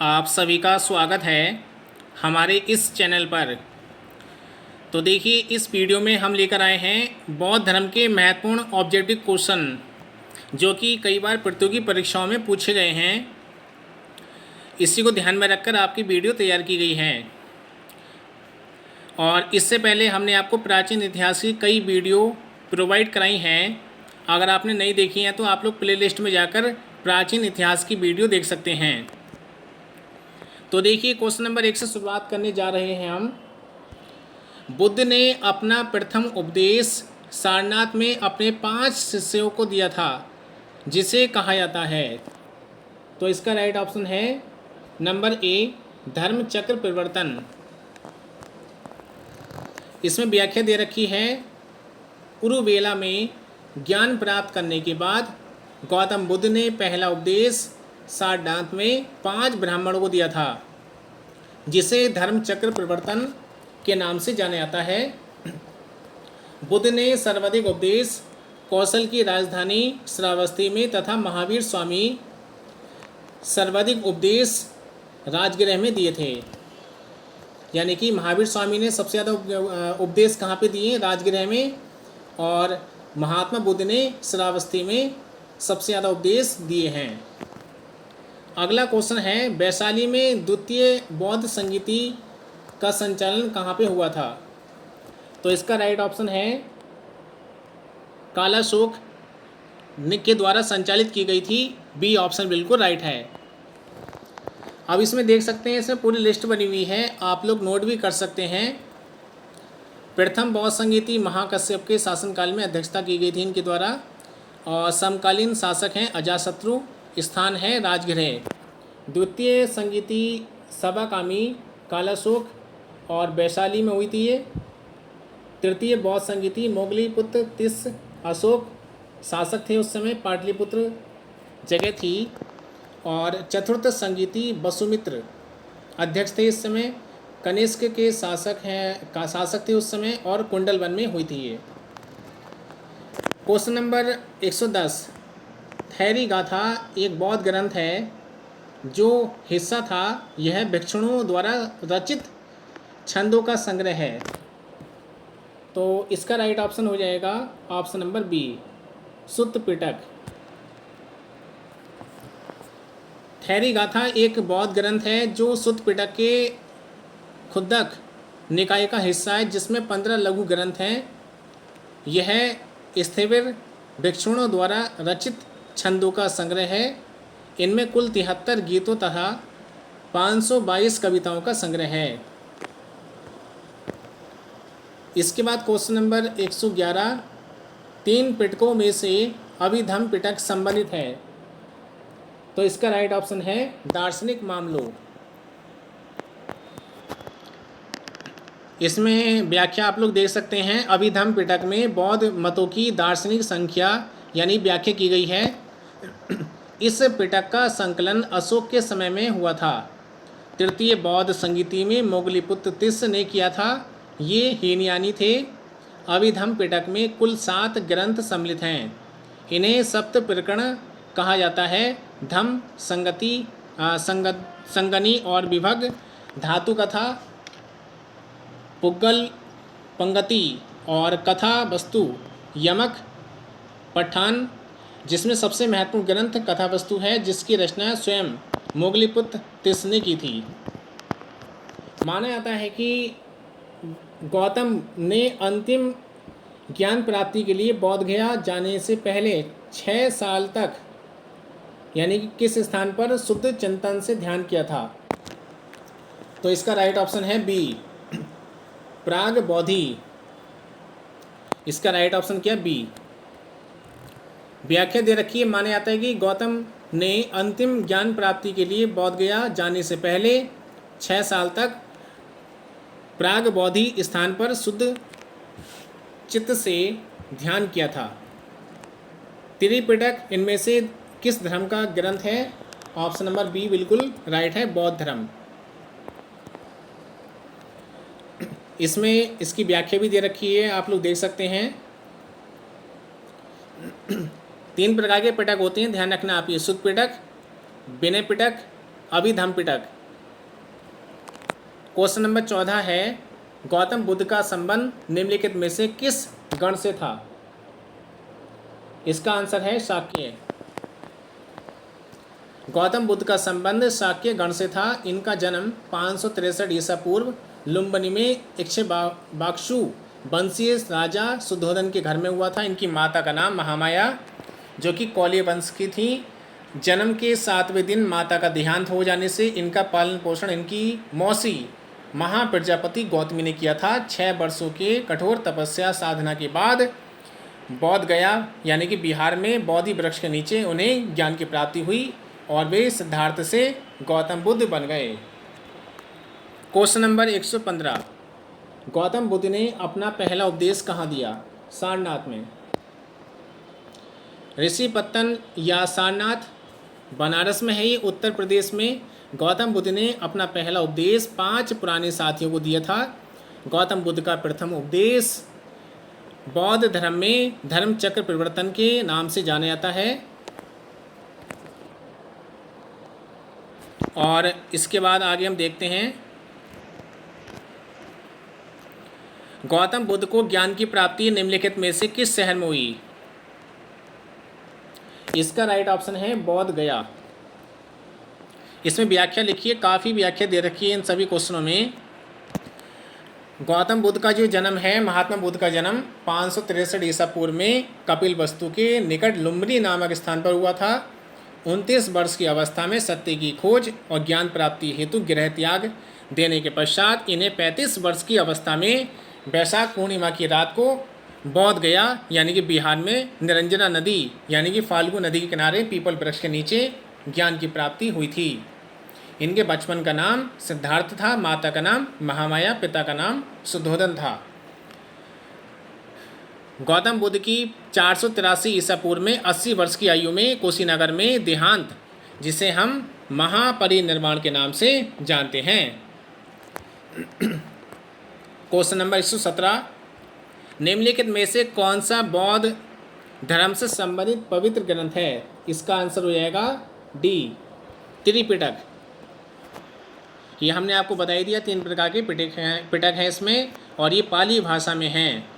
आप सभी का स्वागत है हमारे इस चैनल पर। तो देखिए, इस वीडियो में हम लेकर आए हैं बौद्ध धर्म के महत्वपूर्ण ऑब्जेक्टिव क्वेश्चन जो कि कई बार प्रतियोगी परीक्षाओं में पूछे गए हैं। इसी को ध्यान में रखकर आपकी वीडियो तैयार की गई है। और इससे पहले हमने आपको प्राचीन इतिहास की कई वीडियो प्रोवाइड कराई हैं। अगर आपने नहीं देखी हैं तो आप लोग प्लेलिस्ट में जाकर प्राचीन इतिहास की वीडियो देख सकते हैं। तो देखिए, क्वेश्चन नंबर 1 से शुरुआत करने जा रहे हैं हम। बुद्ध ने अपना प्रथम उपदेश सारनाथ में अपने 5 शिष्यों को दिया था, जिसे कहा जाता है। तो इसका राइट ऑप्शन है नंबर ए, धर्म चक्र परिवर्तन। इसमें व्याख्या दे रखी है, उरुवेला में ज्ञान प्राप्त करने के बाद गौतम बुद्ध ने पहला उपदेश सारनाथ में 5 ब्राह्मणों को दिया था, जिसे धर्म चक्र परिवर्तन के नाम से जाना जाता है। बुद्ध ने सर्वाधिक उपदेश कौशल की राजधानी श्रावस्ती में तथा महावीर स्वामी सर्वाधिक उपदेश राजगृह में दिए थे। यानी कि महावीर स्वामी ने सबसे ज़्यादा उपदेश कहाँ पे दिए? राजगृह में। और महात्मा बुद्ध ने श्रावस्ती में सबसे ज़्यादा उपदेश दिए हैं। अगला क्वेश्चन है, वैशाली में द्वितीय बौद्ध संगीति का संचालन कहाँ पे हुआ था? तो इसका राइट ऑप्शन है कालाशोक के द्वारा संचालित की गई थी। बी ऑप्शन बिल्कुल राइट है। अब इसमें देख सकते हैं, इसमें पूरी लिस्ट बनी हुई है, आप लोग नोट भी कर सकते हैं। प्रथम बौद्ध संगीति महाकश्यप के शासनकाल में अध्यक्षता की गई थी इनके द्वारा। और समकालीन शासक हैं अजातशत्रु। स्थान है राजगृह। द्वितीय संगीति सभाकामी कालाशोक और वैशाली में हुई थी ये। तृतीय बौद्ध संगीति मोगलीपुत्र तिस अशोक शासक थे उस समय, पाटलिपुत्र जगह थी। और चतुर्थ संगीति वसुमित्र अध्यक्ष थे इस समय, कनिष्क के शासक थे उस समय, और कुंडलवन में हुई थी ये। क्वेश्चन नंबर 110, थैरी गाथा एक बौद्ध ग्रंथ है जो हिस्सा था, यह भिक्षुओं द्वारा रचित छंदों का संग्रह है। तो इसका राइट ऑप्शन हो जाएगा ऑप्शन नंबर बी, सुत्त पिटक। थैरी गाथा एक बौद्ध ग्रंथ है जो सुत्त पिटक के खुद्दक निकाय का हिस्सा है, जिसमें 15 लघु ग्रंथ हैं। यह स्थविर भिक्षुओं द्वारा रचित छंदों का संग्रह है। इनमें कुल 73 गीतों तथा 522 कविताओं का संग्रह है। इसके बाद क्वेश्चन नंबर 111, 3 पिटकों में से अभिधम्म पिटक संबंधित है। तो इसका राइट ऑप्शन है दार्शनिक मामलों। इसमें व्याख्या आप लोग देख सकते हैं, अभिधम्म पिटक में बौद्ध मतों की दार्शनिक संख्या यानी व्याख्या की गई है। इस पिटक का संकलन अशोक के समय में हुआ था। तृतीय बौद्ध संगीति में मोगलीपुत्र तिस ने किया था, ये हीनयानी थे। अभिधम्म पिटक में कुल 7 ग्रंथ सम्मिलित हैं। इन्हें सप्त प्रकरण कहा जाता है। धम्म, संगति, संगनी और विभग, धातु कथा, पुग्गल, पंगति और कथा वस्तु, यमक, पठान, जिसमें सबसे महत्वपूर्ण ग्रंथ कथा वस्तु है, जिसकी रचना स्वयं मोगलीपुत्र तिस ने की थी। माना जाता है कि गौतम ने अंतिम ज्ञान प्राप्ति के लिए बोध गया जाने से पहले 6 साल तक, यानी कि किस स्थान पर शुद्ध चिंतन से ध्यान किया था? तो इसका राइट ऑप्शन है बी, प्राग बोधि। इसका राइट ऑप्शन क्या? बी। व्याख्या दे रखी है, माना जाता है कि गौतम ने अंतिम ज्ञान प्राप्ति के लिए बोध गया जाने से पहले 6 साल तक प्राग बोधि स्थान पर शुद्ध चित्त से ध्यान किया था। त्रिपिटक इनमें से किस धर्म का ग्रंथ है? ऑप्शन नंबर बी बिल्कुल राइट है, बौद्ध धर्म। इसमें इसकी व्याख्या भी दे रखी है, आप लोग देख सकते हैं। 3 प्रकार के पिटक होते हैं, ध्यान रखना आप ये। सुत्त पिटक, विनय पिटक, अभिधम्म-पिटक। क्वेश्चन नंबर 14 है, गौतम बुद्ध का संबंध निम्नलिखित में से किस गण से था? इसका आंसर है शाक्य। गौतम बुद्ध का संबंध शाक्य गण से था। इनका जन्म 563 ईसा पूर्व लुम्बिनी में इक्ष्वाकु वंशीय राजा शुद्धोधन के घर में हुआ था। इनकी माता का नाम महामाया, जो कि कौलिय वंश की थी। जन्म के 7वें दिन माता का देहांत हो जाने से इनका पालन पोषण इनकी मौसी महाप्रजापति गौतमी ने किया था। 6 वर्षों के कठोर तपस्या साधना के बाद बोध गया यानी कि बिहार में बोधि वृक्ष के नीचे उन्हें ज्ञान की प्राप्ति हुई और वे सिद्धार्थ से गौतम बुद्ध बन गए। क्वेश्चन नंबर 115, गौतम बुद्ध ने अपना पहला उपदेश कहाँ दिया? सारनाथ में। ऋषिपत्तन या सारनाथ बनारस में है, ये उत्तर प्रदेश में। गौतम बुद्ध ने अपना पहला उपदेश 5 पुराने साथियों को दिया था। गौतम बुद्ध का प्रथम उपदेश बौद्ध धर्म में धर्म चक्र परिवर्तन के नाम से जाना जाता है। और इसके बाद आगे हम देखते हैं, गौतम बुद्ध को ज्ञान की प्राप्ति निम्नलिखित में से किस शहर में हुई? इसका राइट ऑप्शन है बोध गया। इसमें व्याख्या लिखिए, काफ़ी व्याख्या दे रखी है इन सभी क्वेश्चनों में। गौतम बुद्ध का जो जन्म है, महात्मा बुद्ध का जन्म 563 ईसा पूर्व में कपिलवस्तु के निकट लुम्बिनी नामक स्थान पर हुआ था। 29 वर्ष की अवस्था में सत्य की खोज और ज्ञान प्राप्ति हेतु गृह त्याग देने के पश्चात इन्हें 35 वर्ष की अवस्था में वैशाख पूर्णिमा की रात को बोध गया यानी कि बिहार में निरंजना नदी यानी कि फाल्गु नदी के किनारे पीपल वृक्ष के नीचे ज्ञान की प्राप्ति हुई थी। इनके बचपन का नाम सिद्धार्थ था, माता का नाम महामाया, पिता का नाम शुद्धोधन था। गौतम बुद्ध की 483 ईसा पूर्व में 80 वर्ष की आयु में कुशीनगर में देहांत, जिसे हम महापरिनिर्वाण के नाम से जानते हैं। क्वेश्चन नंबर 117, निम्नलिखित में से कौन सा बौद्ध धर्म से संबंधित पवित्र ग्रंथ है? इसका आंसर हो जाएगा डी, त्रिपिटक। ये हमने आपको बता ही दिया, 3 प्रकार के पिटक हैं इसमें और ये पाली भाषा में हैं।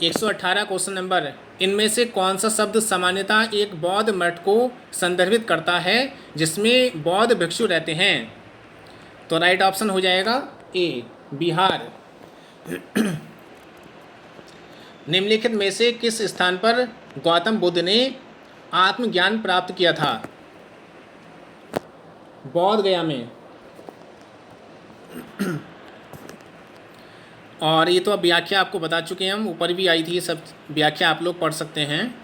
118 क्वेश्चन नंबर, इनमें से कौन सा शब्द सामान्यतः एक बौद्ध मठ को संदर्भित करता है जिसमें बौद्ध भिक्षु रहते हैं? तो राइट ऑप्शन हो जाएगा ए, बिहार। निम्नलिखित में से किस स्थान पर गौतम बुद्ध ने आत्मज्ञान प्राप्त किया था? बोध गया में। और ये तो अब व्याख्या आपको बता चुके हैं हम, ऊपर भी आई थी, ये सब व्याख्या आप लोग पढ़ सकते हैं।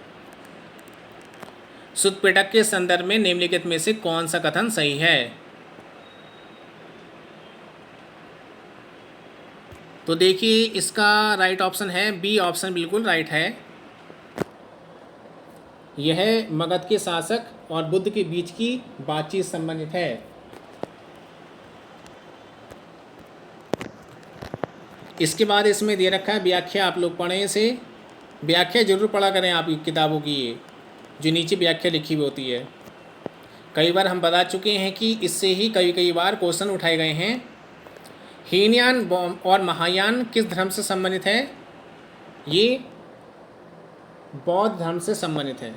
शुद्ध पिटक के संदर्भ में निम्नलिखित में से कौन सा कथन सही है? तो देखिए, इसका राइट ऑप्शन है बी ऑप्शन, बिल्कुल राइट है। यह मगध के शासक और बुद्ध के बीच की बातचीत संबंधित है। इसके बाद इसमें दे रखा है व्याख्या, आप लोग पढ़ें इसे। व्याख्या जरूर पढ़ा करें आप किताबों की, ये जो नीचे व्याख्या लिखी हुई होती है। कई बार हम बता चुके हैं कि इससे ही कई बार क्वेश्चन उठाए गए हैं। हीनयान और महायान किस धर्म से संबंधित है? ये बौद्ध धर्म से संबंधित है।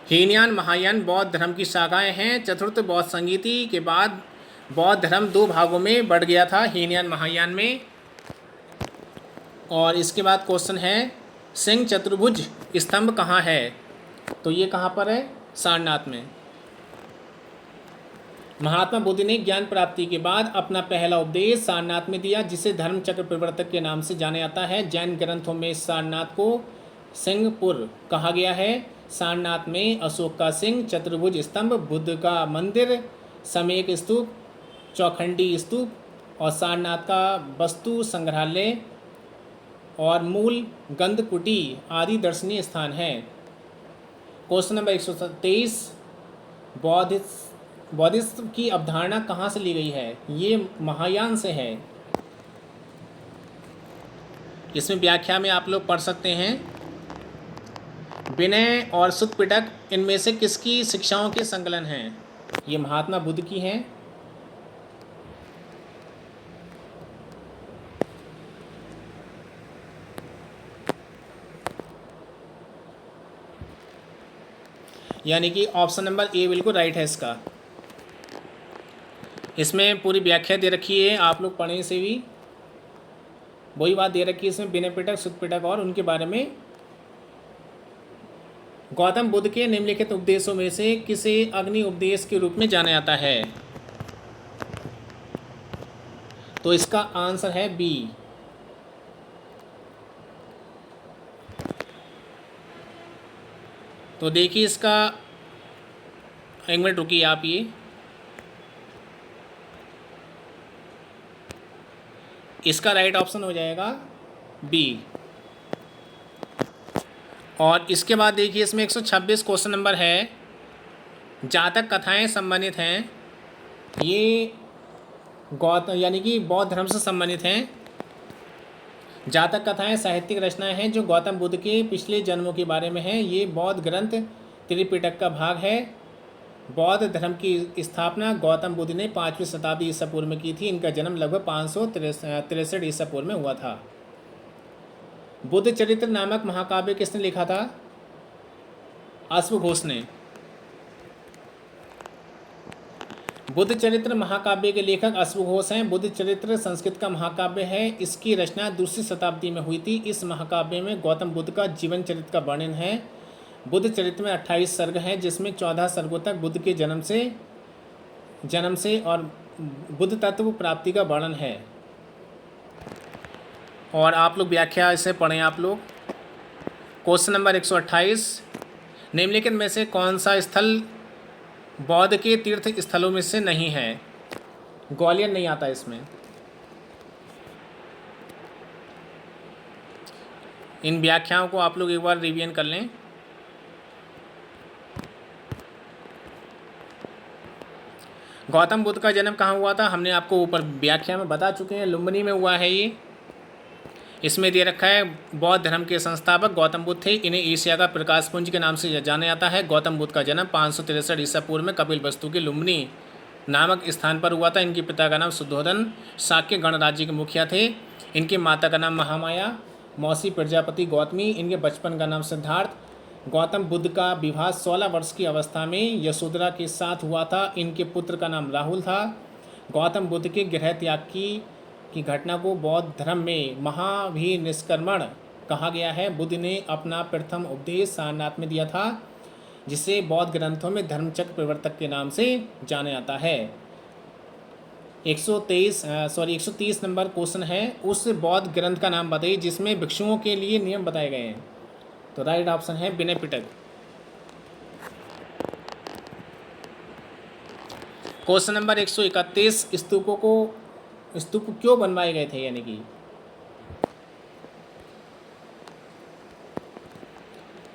हीनयान महायान बौद्ध धर्म की शाखाएं हैं। चतुर्थ बौद्ध संगीति के बाद बौद्ध धर्म 2 भागों में बढ़ गया था, हीनयान महायान में। और इसके बाद क्वेश्चन है, सिंह चतुर्भुज स्तंभ कहाँ है? तो ये कहाँ पर है? सारनाथ में। महात्मा बुद्ध ने ज्ञान प्राप्ति के बाद अपना पहला उपदेश सारनाथ में दिया, जिसे धर्म चक्र प्रवर्तक के नाम से जाना जाता है। जैन ग्रंथों में सारनाथ को सिंहपुर कहा गया है। सारनाथ में अशोक का सिंह, चतुर्भुज स्तंभ, बुद्ध का मंदिर, समेक स्तूप, चौखंडी स्तूप और सारनाथ का वस्तु संग्रहालय और मूल गंधकुटी आदि दर्शनीय स्थान है। क्वेश्चन नंबर 123, बौद्धिज्म की अवधारणा कहाँ से ली गई है? ये महायान से है। इसमें व्याख्या में आप लोग पढ़ सकते हैं। विनय और सुत्त पिटक इनमें से किसकी शिक्षाओं के संकलन हैं? ये महात्मा बुद्ध की हैं। यानी कि ऑप्शन नंबर ए बिल्कुल राइट है इसका। इसमें पूरी व्याख्या दे रखी है, आप लोग पढ़े से भी वही बात दे रखी है इसमें, विनय पिटक, सुत्त पिटक और उनके बारे में। गौतम बुद्ध के निम्नलिखित उपदेशों में से किसे अग्नि उपदेश के रूप में जाना जाता है? तो इसका आंसर है बी। तो देखिए इसका, एक मिनट रुकिए आप, ये इसका राइट ऑप्शन हो जाएगा बी। और इसके बाद देखिए इसमें 126 क्वेश्चन नंबर है, जातक कथाएं संबंधित हैं। ये गौतम यानी कि बौद्ध धर्म से संबंधित हैं। जातक कथाएं साहित्यिक रचनाएं हैं जो गौतम बुद्ध के पिछले जन्मों के बारे में हैं। ये बौद्ध ग्रंथ त्रिपिटक का भाग है। बौद्ध धर्म की स्थापना गौतम बुद्ध ने 5वीं शताब्दी ईसा पूर्व में की थी। इनका जन्म लगभग 563 ईसा पूर्व में हुआ था। बुद्ध चरित्र नामक महाकाव्य किसने लिखा था? अश्वघोष ने। बुद्ध चरित्र महाकाव्य के लेखक अश्वघोष हैं। बुद्ध चरित्र संस्कृत का महाकाव्य है। इसकी रचना दूसरी शताब्दी में हुई थी। इस महाकाव्य में गौतम बुद्ध का जीवन चरित्र का वर्णन है। बुद्ध चरित्र में 28 सर्ग हैं, जिसमें 14 सर्गों तक बुद्ध के जन्म से और बुद्ध तत्व प्राप्ति का वर्णन है। और आप लोग व्याख्या इसे पढ़ें आप लोग। क्वेश्चन नंबर 128, निम्नलिखित में से कौन सा स्थल बौद्ध के तीर्थ स्थलों में से नहीं है? ग्वालियर नहीं आता इसमें। इन व्याख्याओं को आप लोग एक बार रिवीजन कर लें। गौतम बुद्ध का जन्म कहाँ हुआ था? हमने आपको ऊपर व्याख्या में बता चुके हैं, लुम्बिनी में हुआ है ये। इसमें दे रखा है बौद्ध धर्म के संस्थापक गौतम बुद्ध थे। इन्हें एशिया का प्रकाश पुंज के नाम से जाना जाता है। गौतम बुद्ध का जन्म 563 ईसा पूर्व में कपिलवस्तु के लुम्बिनी नामक स्थान पर हुआ था। इनके पिता का नाम शुद्धोधन शाक्य गणराज्य के मुखिया थे। इनकी माता का नाम महामाया, मौसी प्रजापति गौतमी। इनके बचपन का नाम सिद्धार्थ। गौतम बुद्ध का विवाह 16 वर्ष की अवस्था में यशोधरा के साथ हुआ था। इनके पुत्र का नाम राहुल था। गौतम बुद्ध के गृह त्याग की घटना को बौद्ध धर्म में महाभिनिष्क्रमण कहा गया है। बुद्ध ने अपना प्रथम उपदेश सारनाथ में दिया था, जिसे बौद्ध ग्रंथों में धर्मचक्र प्रवर्तक के नाम से जाना जाता है। 130 नंबर क्वेश्चन है, उस बौद्ध ग्रंथ का नाम बताइए जिसमें भिक्षुओं के लिए नियम बताए गए हैं। तो राइट ऑप्शन है विनय पिटक। क्वेश्चन नंबर 131, स्तूप क्यों बनवाए गए थे? यानी कि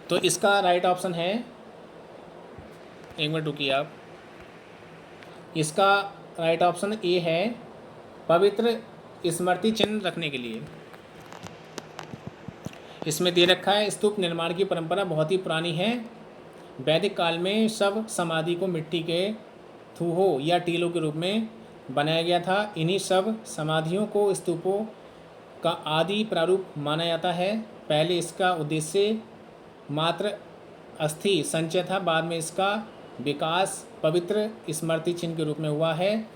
तो इसका राइट ऑप्शन है, एक मिनट रुकिए आप, इसका राइट ऑप्शन ए है, पवित्र स्मृति चिन्ह रखने के लिए। इसमें दे रखा है स्तूप निर्माण की परंपरा बहुत ही पुरानी है। वैदिक काल में सब समाधि को मिट्टी के थूहों या टीलों के रूप में बनाया गया था। इन्हीं सब समाधियों को स्तूपों का आदि प्रारूप माना जाता है। पहले इसका उद्देश्य मात्र अस्थि संचय था, बाद में इसका विकास पवित्र स्मृति चिन्ह के रूप में हुआ है।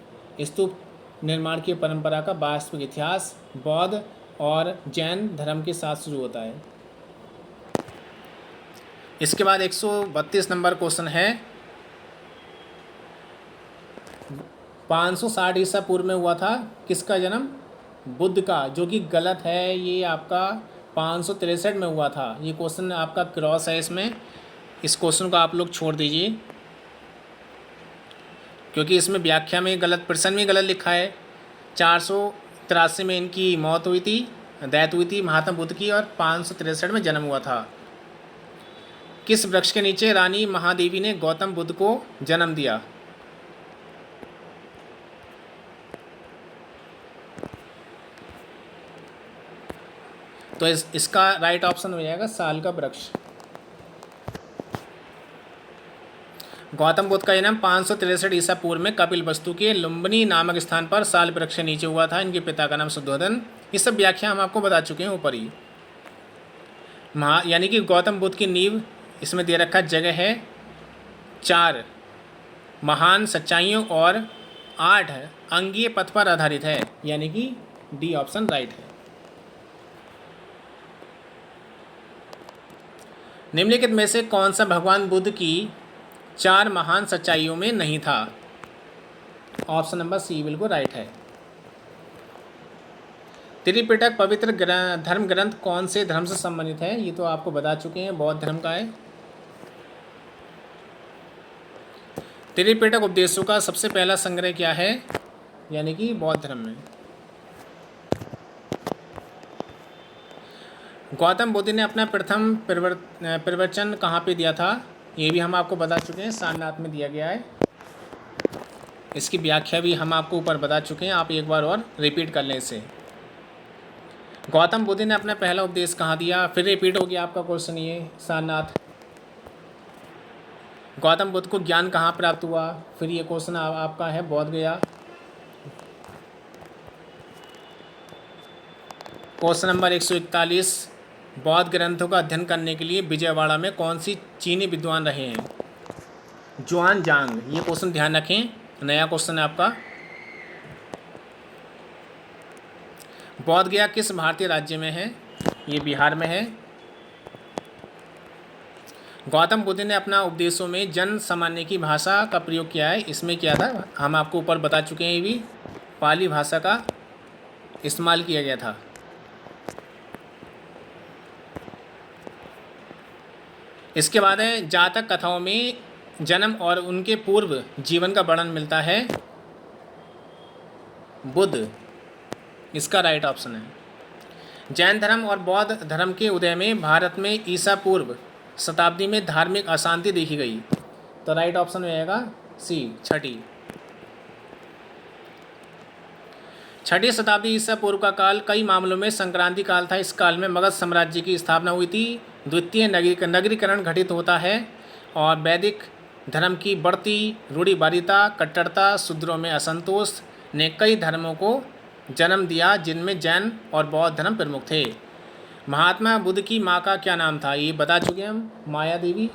स्तूप निर्माण की परंपरा का वास्तविक इतिहास बौद्ध और जैन धर्म के साथ शुरू होता है। इसके बाद 132 नंबर क्वेश्चन है, 560 ईसा पूर्व में हुआ था किसका जन्म? बुद्ध का, जो कि गलत है। ये आपका 563 में हुआ था। ये क्वेश्चन आपका क्रॉस है इसमें। इस क्वेश्चन को आप लोग छोड़ दीजिए, क्योंकि इसमें व्याख्या में गलत, प्रश्न में गलत लिखा है। 483 में इनकी मौत हुई थी, डेथ हुई थी महात्मा बुद्ध की, और 563 में जन्म हुआ था। किस वृक्ष के नीचे रानी महादेवी ने गौतम बुद्ध को जन्म दिया? तो इसका राइट ऑप्शन हो जाएगा साल का वृक्ष। गौतम बुद्ध का जन्म 563 ईसा पूर्व में कपिल वस्तु के लुम्बिनी नामक स्थान पर साल वृक्ष के नीचे हुआ था। इनके पिता का नाम शुद्धोधन। ये सब व्याख्या हम आपको बता चुके हैं ऊपर ही। यानी कि गौतम बुद्ध की नींव इसमें दे रखा जगह है 4 महान सच्चाइयों और 8 अंगीय पथ पर आधारित है, यानी कि डी ऑप्शन राइट है। निम्नलिखित में से कौन सा भगवान बुद्ध की 4 महान सच्चाइयों में नहीं था? ऑप्शन नंबर सी बिल्कुल राइट है। त्रिपिटक पवित्र धर्म ग्रंथ कौन से धर्म से संबंधित है? ये तो आपको बता चुके हैं, बौद्ध धर्म का है। त्रिपिटक उपदेशों का सबसे पहला संग्रह क्या है? यानी कि बौद्ध धर्म में। गौतम बुद्ध ने अपना प्रथम प्रवचन कहाँ पे दिया था? ये भी हम आपको बता चुके हैं, सारनाथ में दिया गया है। इसकी व्याख्या भी हम आपको ऊपर बता चुके हैं, आप एक बार और रिपीट कर लें इसे। गौतम बुद्ध ने अपना पहला उपदेश कहाँ दिया? फिर रिपीट हो गया आपका क्वेश्चन ये, सारनाथ। गौतम बुद्ध को ज्ञान कहाँ प्राप्त हुआ? फिर ये क्वेश्चन आपका है बोध गया। क्वेश्चन नंबर 141, बौद्ध ग्रंथों का अध्ययन करने के लिए विजयवाड़ा में कौन सी चीनी विद्वान रहे हैं? जुआन जांग। ये क्वेश्चन ध्यान रखें, नया क्वेश्चन है आपका। बोध गया किस भारतीय राज्य में है? ये बिहार में है। गौतम बुद्ध ने अपना उपदेशों में जन सामान्य की भाषा का प्रयोग किया है। इसमें क्या था? हम आपको ऊपर बता चुके हैं, ये भी पाली भाषा का इस्तेमाल किया गया था। इसके बाद है जातक कथाओं में जन्म और उनके पूर्व जीवन का वर्णन मिलता है। बुद्ध इसका राइट ऑप्शन है। जैन धर्म और बौद्ध धर्म के उदय में भारत में ईसा पूर्व शताब्दी में धार्मिक अशांति देखी गई, तो राइट ऑप्शन में आएगा सी, छठी शताब्दी ईसा पूर्व का काल कई मामलों में संक्रांति काल था। इस काल में मगध साम्राज्य की स्थापना हुई थी। द्वितीय नगरीकरण घटित होता है और वैदिक धर्म की बढ़ती रूढ़िवादिता, कट्टरता, शूद्रों में असंतोष ने कई धर्मों को जन्म दिया, जिनमें जैन और बौद्ध धर्म प्रमुख थे। महात्मा बुद्ध की माँ का क्या नाम था? ये बता चुके हम, माया देवी।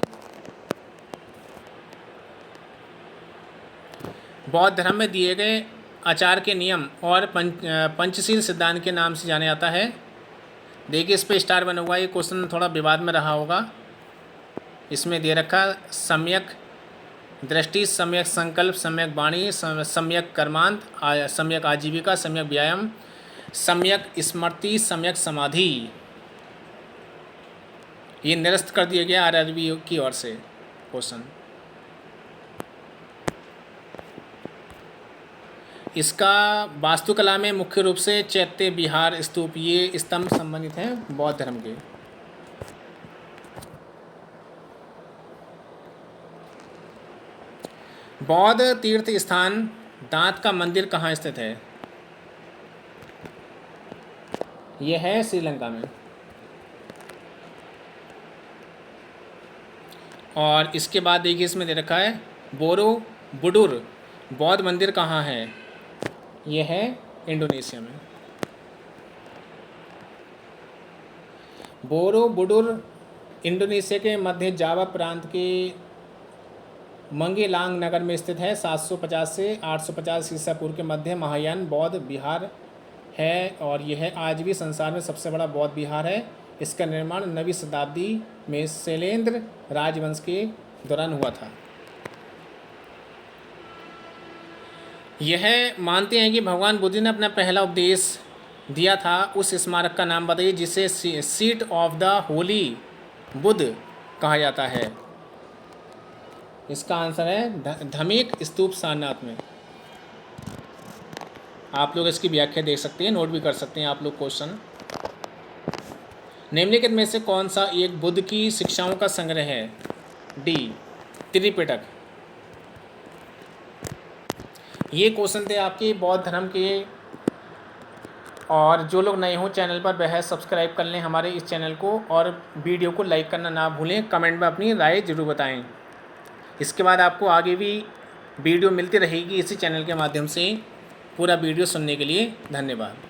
बौद्ध धर्म में दिए गए आचार के नियम और पंचशील सिद्धांत के नाम से जाना जाता है। देखिए इस पे स्टार बना हुआ है, ये क्वेश्चन थोड़ा विवाद में रहा होगा। इसमें दे रखा सम्यक दृष्टि, सम्यक संकल्प, सम्यक वाणी, सम्यक कर्मांत, सम्यक आजीविका, सम्यक व्यायाम, सम्यक स्मृति, सम्यक समाधि। ये निरस्त कर दिया गया आरआरबी की ओर से क्वेश्चन। इसका वास्तुकला में मुख्य रूप से चैत्य, विहार, स्तूप, ये स्तंभ संबंधित हैं बौद्ध धर्म के। बौद्ध तीर्थ स्थान दांत का मंदिर कहाँ स्थित है? यह है श्रीलंका में। और इसके बाद देखिए इसमें दे रखा है बोरोबुडुर बौद्ध मंदिर कहाँ है? यह है इंडोनेशिया में। बोरोबुडुर इंडोनेशिया के मध्य जावा प्रांत के मंगेलांग नगर में स्थित है। 750 से 850 ईसा पूर्व के मध्य महायान बौद्ध विहार है और यह आज भी संसार में सबसे बड़ा बौद्ध विहार है। इसका निर्माण 9वीं शताब्दी में शैलेंद्र राजवंश के दौरान हुआ था। यह मानते हैं कि भगवान बुद्ध ने अपना पहला उपदेश दिया था। उस स्मारक का नाम बताइए जिसे seat of the Holi Buddha कहा जाता है। इसका आंसर है धमिक स्तूप सारनाथ में। आप लोग इसकी व्याख्या देख सकते हैं, नोट भी कर सकते हैं आप लोग क्वेश्चन। निम्नलिखित में से कौन सा एक बुद्ध की शिक्षाओं का संग्रह है? डी, त्रिपिटक। ये क्वेश्चन थे आपके बौद्ध धर्म के। और जो लोग नए हों चैनल पर वह सब्सक्राइब कर लें हमारे इस चैनल को और वीडियो को लाइक करना ना भूलें। कमेंट में अपनी राय ज़रूर बताएं। इसके बाद आपको आगे भी वीडियो मिलती रहेगी इसी चैनल के माध्यम से। पूरा वीडियो सुनने के लिए धन्यवाद।